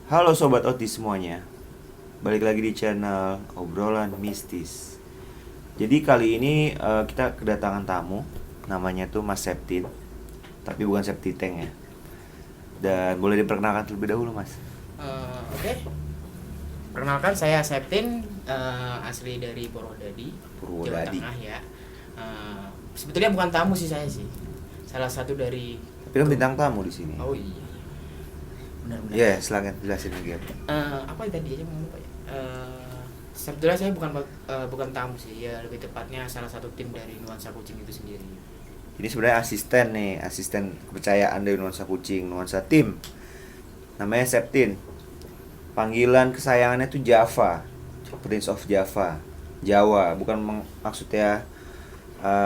Halo Sobat Otis semuanya. Balik lagi di channel Obrolan Mistis. Jadi kali ini kita kedatangan tamu. Namanya tuh Mas Septin. Tapi bukan Septi Tank ya. Dan boleh diperkenalkan terlebih dahulu Mas. Oke. Perkenalkan saya Septin, asli dari Purwodadi, Jawa Purwodadi. Tengah ya. Sebetulnya bukan tamu sih saya sih. Salah satu dari. Tapi kan bintang tamu di sini. Oh iya. Benar-benar. Iya, silakan jelasin lagi apa. Apa tadi aja mau lupa ya? Sebetulnya saya bukan tamu sih, ya lebih tepatnya salah satu tim dari Nuansa Kucing itu sendiri. Ini sebenarnya asisten nih, asisten kepercayaan dari Nuansa Kucing, Nuansa Tim. Namanya Septin. Panggilan kesayangannya tuh Java, Prince of Java, Jawa. Bukan maksudnya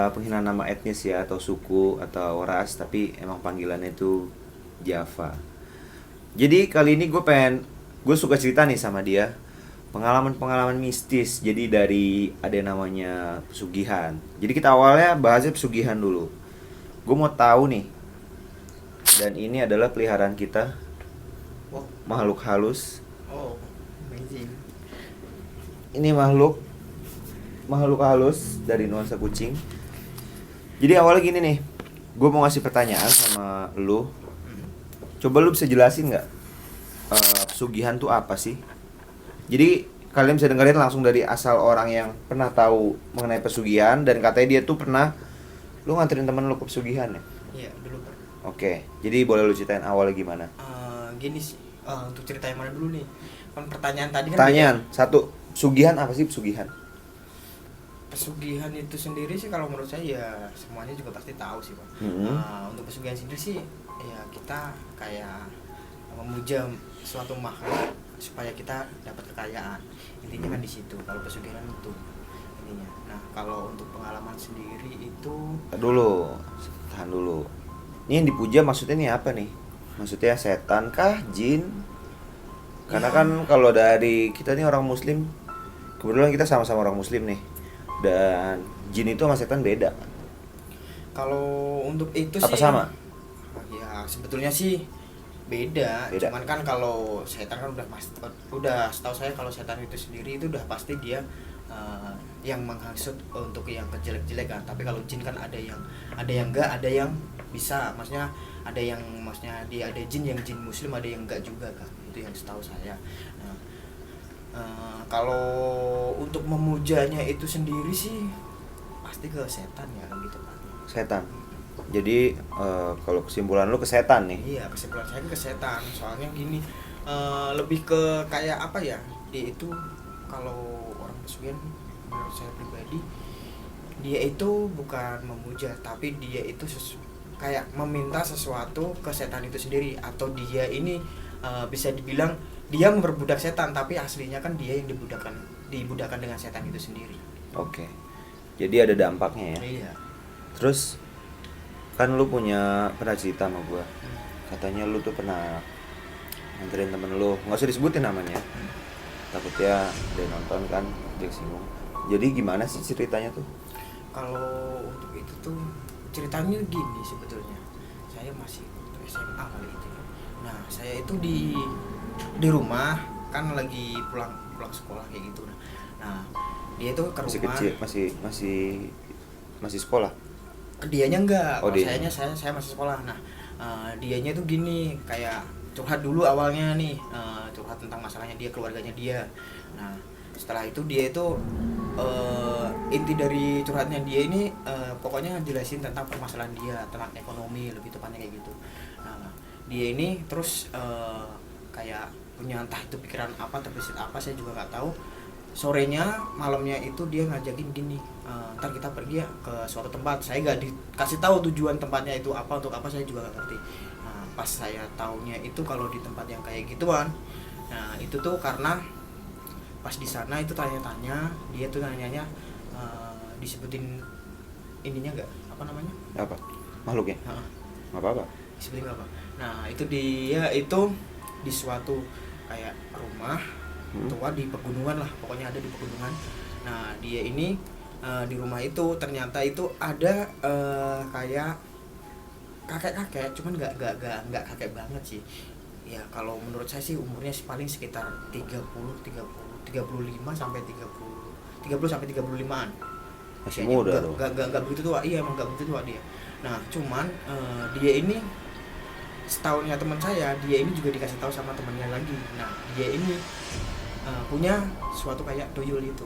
penghinaan nama etnis ya, atau suku atau ras, tapi emang panggilannya itu Java. Jadi kali ini gue suka cerita nih sama dia pengalaman-pengalaman mistis. Jadi dari ada yang namanya pesugihan. Jadi kita awalnya bahasnya pesugihan dulu. Gue mau tahu nih. Dan ini adalah peliharaan kita, Wow. makhluk halus. Oh, amazing. Ini makhluk halus dari Nuansa Kucing. Jadi awalnya gini nih, gue mau ngasih pertanyaan sama lu. Coba lu bisa jelasin nggak pesugihan tuh apa sih? Jadi kalian bisa dengerin langsung dari asal orang yang pernah tahu mengenai pesugihan. Dan katanya dia tuh pernah, lu nganterin temen lu ke pesugihan ya? Iya, dulu Pak. Oke, jadi boleh lu ceritain awalnya gimana? Gini sih, untuk cerita yang mana dulu nih? Kan pertanyaan tadi kan Pertanyaan, satu, pesugihan apa sih pesugihan? pesugihan itu sendiri sih kalau menurut saya ya semuanya juga pasti tahu sih Pak. Untuk pesugihan sendiri sih ya kita kayak memuja suatu makhluk supaya kita dapat kekayaan. Intinya kan di situ kalau pesugihan itu intinya. Nah, kalau untuk pengalaman sendiri itu Tahan dulu. Ini yang dipuja maksudnya nih apa nih? Maksudnya setan kah, jin? Karena Ya. kan kalau dari kita nih orang muslim, kebetulan kita sama-sama orang muslim nih. Dan jin itu sama setan beda. kalau untuk itu Apa sih sama? ya sebetulnya sih beda. Beda. Cuman kan kalau setan kan udah setahu saya kalau setan itu sendiri itu udah pasti dia yang menghasut untuk yang kejelek-jelek kan. Tapi kalau jin kan ada yang enggak, ada yang bisa, maksudnya ada yang maksudnya dia ada jin yang jin muslim, ada yang enggak juga kan. Itu yang setahu saya. Nah, kalau untuk memujanya itu sendiri sih pasti ke setan ya gitu kan. Setan. Jadi kalau kesimpulan lu ke setan nih. Iya, kesimpulan saya ke setan. Soalnya gini, lebih ke kayak apa ya? Dia itu kalau orang pesugihan menurut saya pribadi dia itu bukan memuja, tapi dia itu kayak meminta sesuatu ke setan itu sendiri, atau dia ini bisa dibilang dia memperbudak setan, tapi aslinya kan dia yang dibudakkan dengan setan itu sendiri. Oke. Jadi ada dampaknya ya. Iya. Terus kan lu pernah cerita sama gua. Katanya lu tuh pernah nganterin temen lu, nggak usah disebutin namanya. Takutnya dia nonton kan, dia singgung. Jadi gimana sih ceritanya tuh? Kalau untuk itu tuh ceritanya gini sebetulnya. Saya masih waktu SMA kali itu. Nah, saya itu di rumah kan lagi pulang sekolah kayak gitu. Nah, dia itu ke Masih rumah. kecil, masih sekolah. Dianya enggak. Oh, Kalau dianya. saya masih sekolah. Nah, dianya tuh gini, kayak curhat dulu awalnya nih, curhat tentang masalahnya dia, keluarganya dia. Nah, setelah itu dia itu inti dari curhatnya dia ini pokoknya jelasin tentang permasalahan dia, tentang ekonomi lebih tepatnya kayak gitu. Nah, dia ini terus kayak punya entah itu pikiran apa, terbesit apa saya juga nggak tahu. Sorenya malamnya itu dia ngajakin gini, ntar kita pergi ya ke suatu tempat. Saya nggak dikasih tahu tujuan tempatnya itu apa, untuk apa saya juga nggak ngerti. Nah, pas saya taunya itu kalau di tempat yang kayak gituan, nah itu tuh karena pas di sana itu tanya-tanya, dia tuh nanyanya disebutin ininya nggak, apa namanya, Apa? Makhluknya? nah, Nggak apa-apa. disebutin nggak apa. Nah itu dia itu di suatu kayak rumah tua di pegunungan lah, pokoknya ada di pegunungan. Nah dia ini di rumah itu ternyata itu ada kayak kakek-kakek, cuman nggak kakek banget sih. Ya kalau menurut saya sih umurnya sih paling sekitar 35 sampai 30 sampai 35-an. Masih Kayaknya muda nggak, dong. nggak begitu tua. Iya, emang nggak begitu tua dia. Nah cuman dia ini setahunnya teman saya, dia ini juga dikasih tahu sama temannya lagi. Nah dia ini punya suatu kayak tuyul itu.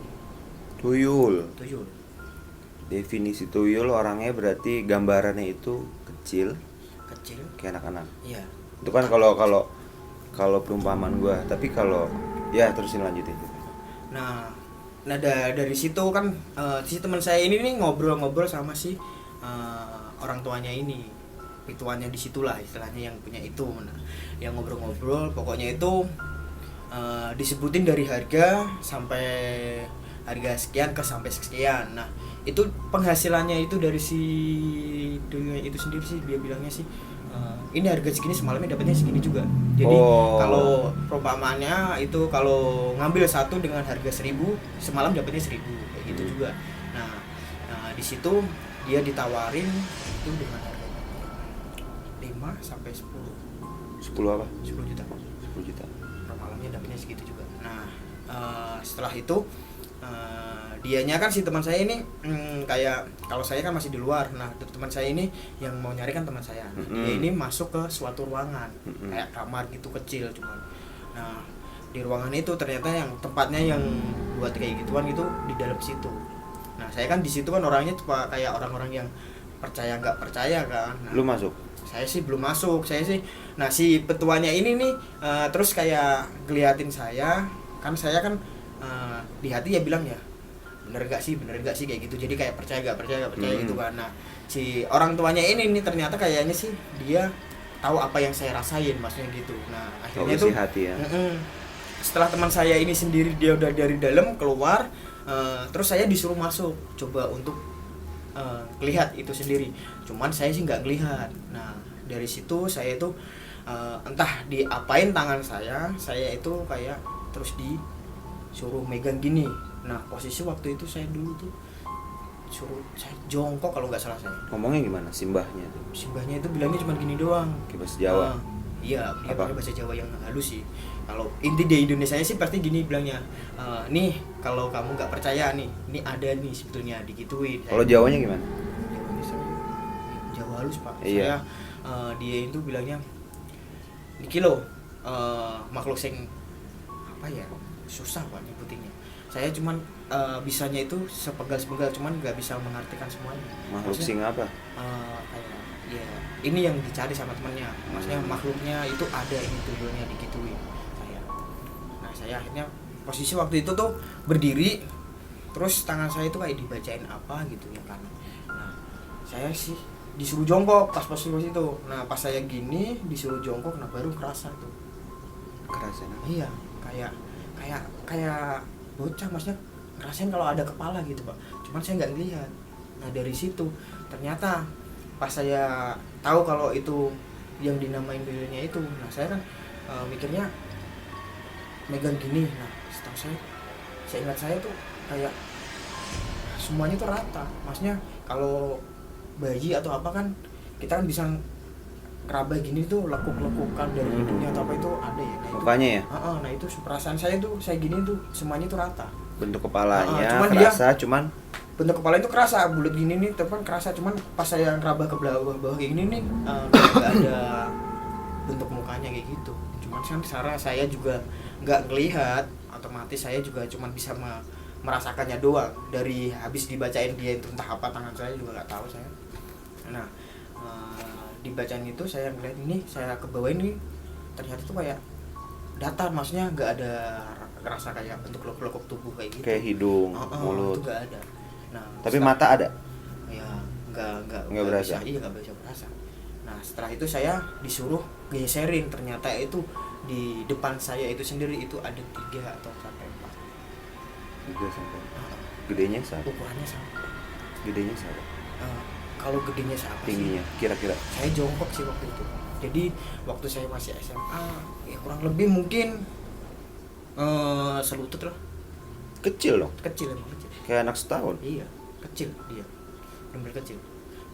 Tuyul. Tuyul Definisi tuyul orangnya berarti gambarannya itu kecil kecil. kayak anak-anak. Iya. Itu kan kalau perumpamaan gua, tapi kalau ya terusin lanjutin. Nah, dari situ kan si teman saya ini nih ngobrol-ngobrol sama si orang tuanya ini, pituannya di situlah istilahnya yang punya itu. Nah, yang ngobrol-ngobrol, pokoknya itu disebutin dari harga sampai harga sekian ke sampai sekian. Nah, itu penghasilannya itu dari si dunia itu sendiri sih, dia bilangnya sih ini harga segini semalamnya dapatnya segini juga. Jadi kalau perumpamaannya itu kalau ngambil satu dengan harga 1.000 semalam dapatnya 1.000 kayak gitu juga. Nah, di situ dia ditawarin itu dengan harga 5 sampai 10 apa? 10 juta. 10 juta. Per malamnya dapatnya segitu juga. Nah, setelah itu dianya kan si teman saya ini kayak kalau saya kan masih di luar. Nah teman saya ini yang mau nyari kan teman saya. Dia ini masuk ke suatu ruangan kayak kamar gitu kecil cuman. Nah di ruangan itu ternyata yang tempatnya yang buat kayak gituan itu di dalam situ. Nah saya kan di situ kan orangnya cuma kayak orang-orang yang percaya nggak percaya kan. Nah, Lu masuk? Saya sih belum masuk. Nah si petuanya ini nih terus kayak ngeliatin saya kan. Saya kan di hati ya bilang ya bener gak sih kayak gitu. Jadi kayak percaya gak percaya gitu kan. Nah si orang tuanya ini nih ternyata kayaknya sih dia tahu apa yang saya rasain, maksudnya gitu. Nah akhirnya tuh hati ya. Setelah teman saya ini sendiri dia udah dari dalam keluar, terus saya disuruh masuk coba untuk lihat itu sendiri. Cuman saya sih nggak ngelihat. Nah dari situ saya itu entah diapain tangan saya itu kayak terus disuruh megang gini. Nah posisi waktu itu saya dulu tuh suruh saya jongkok kalau nggak salah saya. Ngomongnya gimana? Simbahnya tuh? Simbahnya itu bilangnya cuma gini doang. Kayak bahasa Jawa? Iya, dia pakai bahasa Jawa yang halus sih. Kalau inti di Indonesia sih pasti gini bilangnya, nih kalau kamu nggak percaya nih, ini ada nih sebetulnya digituin. Kalau Jawanya gimana? Jawanya saya Jawa halus pak. Iya. Dia itu bilangnya, niki lo makhluk sing apa ya, susah pak nyebutinnya. Saya cuman bisanya itu sepenggal cuman nggak bisa mengartikan semuanya. Makhluk sing apa? Kayak ya ini yang dicari sama temennya, maksudnya makhluknya itu ada, ini tuyulnya digituin saya. Nah saya akhirnya posisi waktu itu tuh berdiri, terus tangan saya itu kayak dibacain apa gitu ya kan. Nah saya sih disuruh jongkok pas posisi itu. Nah pas saya gini disuruh jongkok, nah baru kerasa tuh. Kerasa? Iya, kayak bocah, maksudnya ngerasain kalau ada kepala gitu pak. Cuman saya nggak ngelihat. Nah dari situ ternyata pas saya tahu kalau itu yang dinamain tuyulnya itu, nah saya kan mikirnya megang gini. Nah setahu saya ingat saya tuh kayak semuanya tuh rata. Maksudnya kalau bayi atau apa kan kita kan bisa ngeraba gini tuh, lekuk-lekukan dari hidungnya atau apa itu ada ya. Nah, mukanya ya? Nah itu perasaan saya tuh saya gini tuh semuanya tuh rata. Bentuk kepalanya cuman kerasa, cuman bentuk kepala itu kerasa bulat gini nih, tapi kan kerasa. Cuman pas saya ngeraba ke bawah kayak gini nih nggak ada bentuk mukanya kayak gitu. Cuman kan saya juga nggak ngelihat, otomatis saya juga cuman bisa merasakannya doang. Dari habis dibacain dia itu entah apa tangan saya juga nggak tahu saya. Nah dibacain itu saya ngeliat ini, saya ke bawah ini ternyata tuh kayak datar, maksudnya nggak ada rasa kayak bentuk lekuk-lekuk tubuh kayak gitu. kayak hidung, mulut. Itu nggak ada. Nah, tapi mata ada? Ya nggak berasa. Iya nggak bisa berasa. Nah setelah itu saya disuruh geserin, ternyata itu di depan saya itu sendiri itu ada 3 atau sampai 4. 3 sampai 4. Gedenya sama? Ukurannya sama. Gedenya sama? Kalau gedenya siapa tingginya sih? kira-kira? Saya jongkok sih waktu itu. Jadi waktu saya masih SMA ya kurang lebih mungkin selutut lah. Kecil dong? Kecil emang kecil. Kayak anak setahun? Iya kecil dia, benar kecil.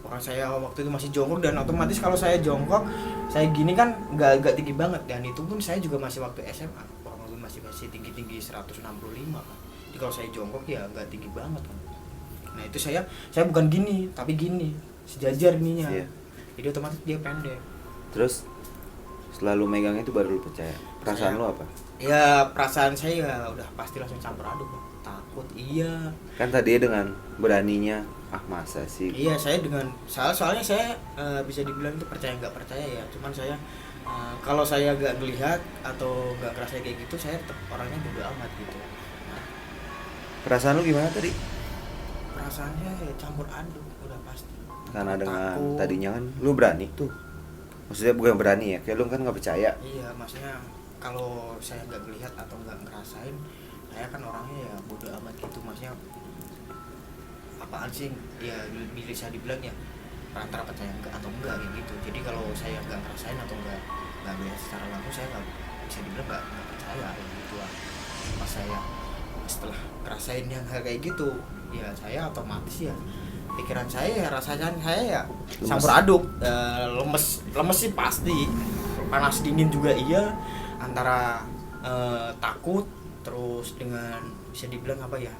orang saya waktu itu masih jongkok, dan otomatis kalau saya jongkok saya gini kan nggak tinggi banget, dan itu pun saya juga masih waktu SMA kurang lebih masih tinggi 165 kan. Jadi kalau saya jongkok ya nggak tinggi banget kan. Nah itu saya bukan gini tapi gini sejajar ininya. Iya. Jadi otomatis dia pendek. Terus selalu megang itu baru lu percaya. Perasaan lu apa? Ya perasaan saya ya udah pasti langsung campur aduk, Bang. Takut iya. Kan tadi dengan beraninya, masa sih. Iya, saya dengan soalnya saya bisa dibilang itu percaya nggak percaya ya. Cuman saya kalau saya nggak ngelihat atau nggak ngerasa kayak gitu, saya tetap orangnya bodo amat gitu. Nah, Perasaan lu gimana tadi? perasaannya ya campur aduk udah pasti. Karena dengan Takut. tadinya kan lu berani tuh. Maksudnya bukan berani ya, kayak lu kan nggak percaya. Iya, maksudnya kalau saya nggak ngelihat atau nggak ngerasain, saya kan orangnya ya bodo amat gitu. Maksudnya apaan sih ya, bisa dibilang ya antara percaya enggak atau enggak kayak gitu. Jadi kalau saya nggak ngerasain atau nggak melihat secara langsung, saya nggak bisa dibilang nggak percaya kayak gitu lah. Pas saya setelah ngerasain yang hal kayak gitu, ya saya otomatis ya pikiran saya ya, rasanya saya ya Lemes. campur aduk. Lemes sih pasti, panas dingin juga iya, antara takut terus dengan bisa dibilang apa ya,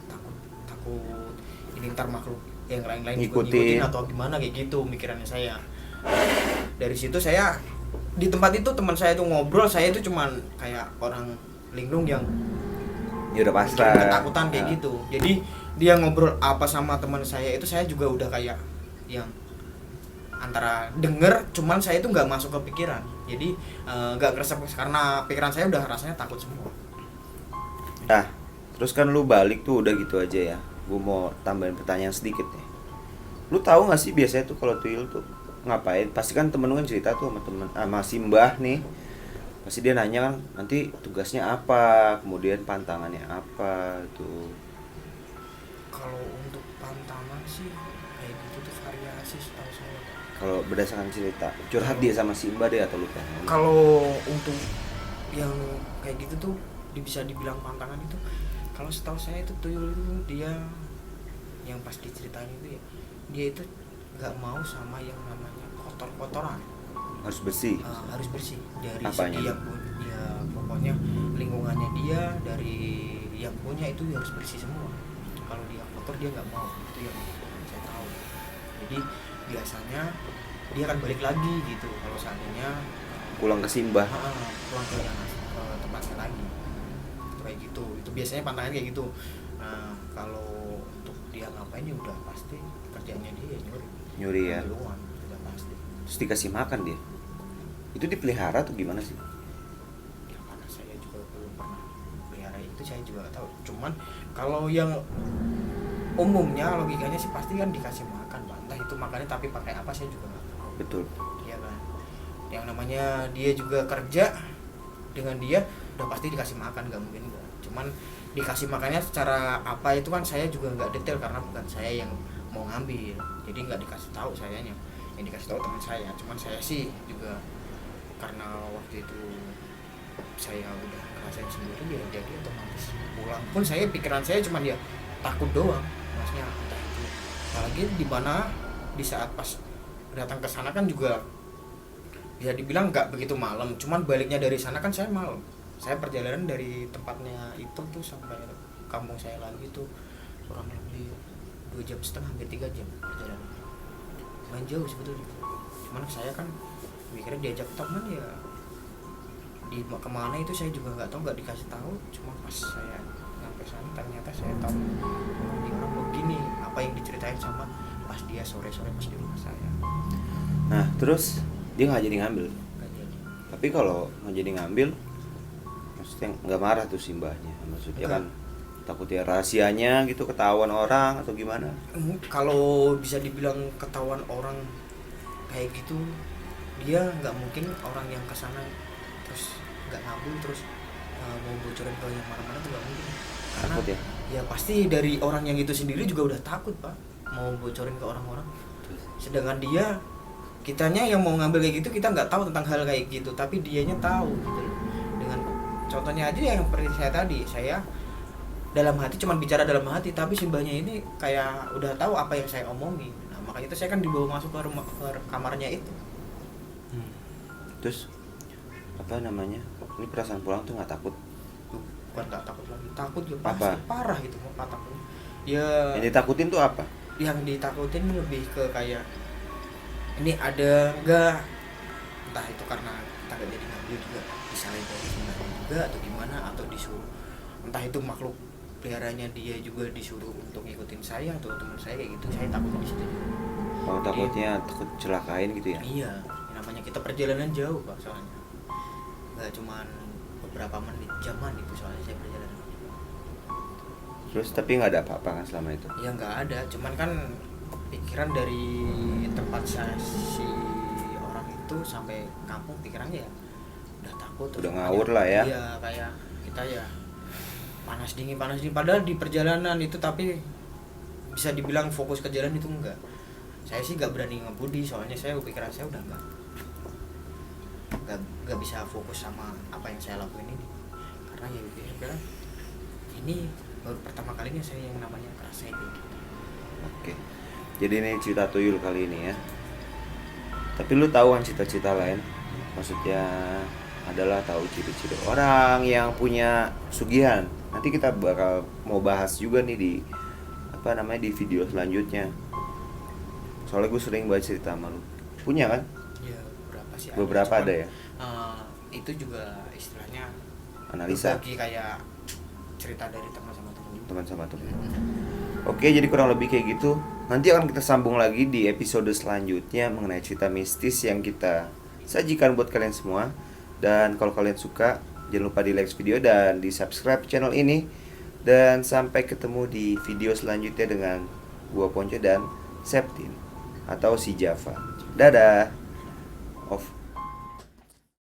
takut ini ntar makhluk yang lain-lain juga ngikutin atau gimana kayak gitu mikirannya saya. Dari situ saya di tempat itu, teman saya itu ngobrol, saya itu cuman kayak orang linglung yang Ya udah mikirin pasrah. ketakutan kayak Nah, gitu. Jadi dia ngobrol apa sama teman saya itu, saya juga udah kayak yang antara denger, cuman saya itu nggak masuk ke pikiran. Jadi nggak kerasa karena pikiran saya udah rasanya takut semua. Nah, terus kan lu balik tuh udah gitu aja ya. Gue mau tambahin pertanyaan sedikit nih. Lu tahu nggak sih biasanya tuh kalau tuyul tuh ngapain? Pasti kan temen lu kan cerita tuh sama temen, sama si Mbah nih. Pasti dia nanya kan nanti tugasnya apa, kemudian pantangannya apa tuh. Kalau untuk pantangan sih kayak gitu tuh variasi setahu saya. Kalau berdasarkan cerita, curhat dia sama si Mbah deh atau lu kan? Kalau untuk yang kayak gitu tuh bisa dibilang pantangan itu, kalau setahu saya itu tuyul itu dia yang pas diceritain itu ya, dia itu nggak mau sama yang namanya kotor-kotoran. Harus bersih. Harus bersih dari Apanya? segi yang ya pokoknya lingkungannya dia, dari yang punya itu harus bersih semua. Kalau dia kotor dia nggak mau, itu yang saya tahu. Jadi biasanya dia akan balik lagi gitu kalau seandainya Pulang ke si Mbah. pulang ke tempatnya lagi. Itu kayak gitu, itu biasanya pantangan kayak gitu. Nah kalau untuk dia ngapain ya udah pasti kerjanya dia nyuri. Nyuri ya. Duluan, udah pasti. Terus dikasih makan dia. Itu dipelihara tuh gimana sih? Ya karena saya juga belum pernah pelihara itu, saya juga gak tahu. Cuman kalau yang umumnya logikanya sih pasti kan dikasih makan, Pak. Entah itu makannya tapi pakai apa saya juga nggak tahu. Betul. Iya kan. Yang namanya dia juga kerja, dengan dia udah pasti dikasih makan, nggak mungkin enggak. Cuman dikasih makannya secara apa itu kan saya juga nggak detail karena bukan saya yang mau ngambil. Jadi nggak dikasih tahu sayanya. Yang dikasih tahu teman saya. Cuman saya sih juga karena waktu itu saya udah ngerasain sendiri ya, jadi otomatis pulang pun saya pikiran saya cuma ya takut doang, maksudnya entah itu apalagi di mana di saat pas datang ke sana kan juga bisa dibilang nggak begitu malam, cuman baliknya dari sana kan saya malam. Saya perjalanan dari tempatnya itu tuh sampai kampung saya lagi tuh kurang lebih 2,5 jam, hampir 3 jam perjalanan. Lumayan jauh sebetulnya, cuman saya kan mikirnya diajak teman ya di kemana itu saya juga nggak tahu, nggak dikasih tahu. Cuma pas saya sampai sana ternyata saya tahu di orang begini apa yang diceritain sama pas dia sore-sore pas di rumah saya. Nah, terus dia nggak jadi ngambil. Nggak jadi. Tapi kalau nggak jadi ngambil, maksudnya nggak marah tuh si Mbahnya. Maksudnya kan takutnya rahasianya gitu ketahuan orang atau gimana? Kalau bisa dibilang ketahuan orang kayak gitu, dia nggak mungkin orang yang kesana terus nggak ngambil terus mau bocorin ke yang mana-mana tuh nggak mungkin. Karena Takut ya? ya pasti dari orang yang itu sendiri juga udah takut, Pak, mau bocorin ke orang-orang. Sedangkan dia, kitanya yang mau ngambil kayak gitu, kita nggak tahu tentang hal kayak gitu, tapi dianya tahu gitu loh. Dengan contohnya aja yang seperti saya tadi, saya dalam hati cuman bicara dalam hati, tapi si mbahnya ini kayak udah tahu apa yang saya omongin. Nah, makanya itu saya kan dibawa masuk ke kamarnya itu. Terus apa namanya, ini perasaan pulang tuh nggak takut? Tuh, bukan nggak takut lagi, takut ya Apa? pasti parah itu mau takut ya. Yang ditakutin tuh apa? Yang ditakutin lebih ke kayak ini ada enggak, entah itu karena kita nggak jadi ngambil juga disalahin dari sebenarnya juga atau gimana, atau disuruh entah itu makhluk peliharanya dia juga disuruh untuk ngikutin saya atau teman saya kayak gitu. Saya takut di situ juga. Oh, takutnya takut celakain gitu ya? Iya, namanya kita perjalanan jauh Pak, soalnya nggak cuman beberapa menit, jaman itu soalnya saya perjalanan. Terus tapi nggak ada apa-apa kan selama itu? Ya nggak ada, cuman kan pikiran dari tempat saya si orang itu sampai kampung pikirannya ya udah takut, terus Udah ngawur lah ya. Iya, kayak kita ya panas dingin padahal di perjalanan itu, tapi bisa dibilang fokus ke jalan itu enggak. Saya sih nggak berani ngebudi, soalnya saya pikiran saya udah nggak bisa fokus sama apa yang saya lakuin ini, karena ya saya bilang ini baru pertama kalinya saya yang namanya ngerasain kayak gitu. Oke. Jadi ini cerita tuyul kali ini ya. Tapi lu tahu kan cita-cita lain? Maksudnya adalah tahu ciri-ciri orang yang punya sugihan. Nanti kita bakal mau bahas juga nih di apa namanya, di video selanjutnya. Soalnya gue sering baca cerita sama lu. Punya kan? Ya beberapa sih. Beberapa Cuman, ada ya. Itu juga istilahnya Analisa berbagi kayak cerita dari teman sama teman juga. teman sama teman. Oke, jadi kurang lebih kayak gitu. Nanti akan kita sambung lagi di episode selanjutnya mengenai cerita mistis yang kita sajikan buat kalian semua. Dan kalau kalian suka, jangan lupa di like video dan di subscribe channel ini. Dan sampai ketemu di video selanjutnya dengan gua Ponco dan Septin atau si Java. Dadah. Off.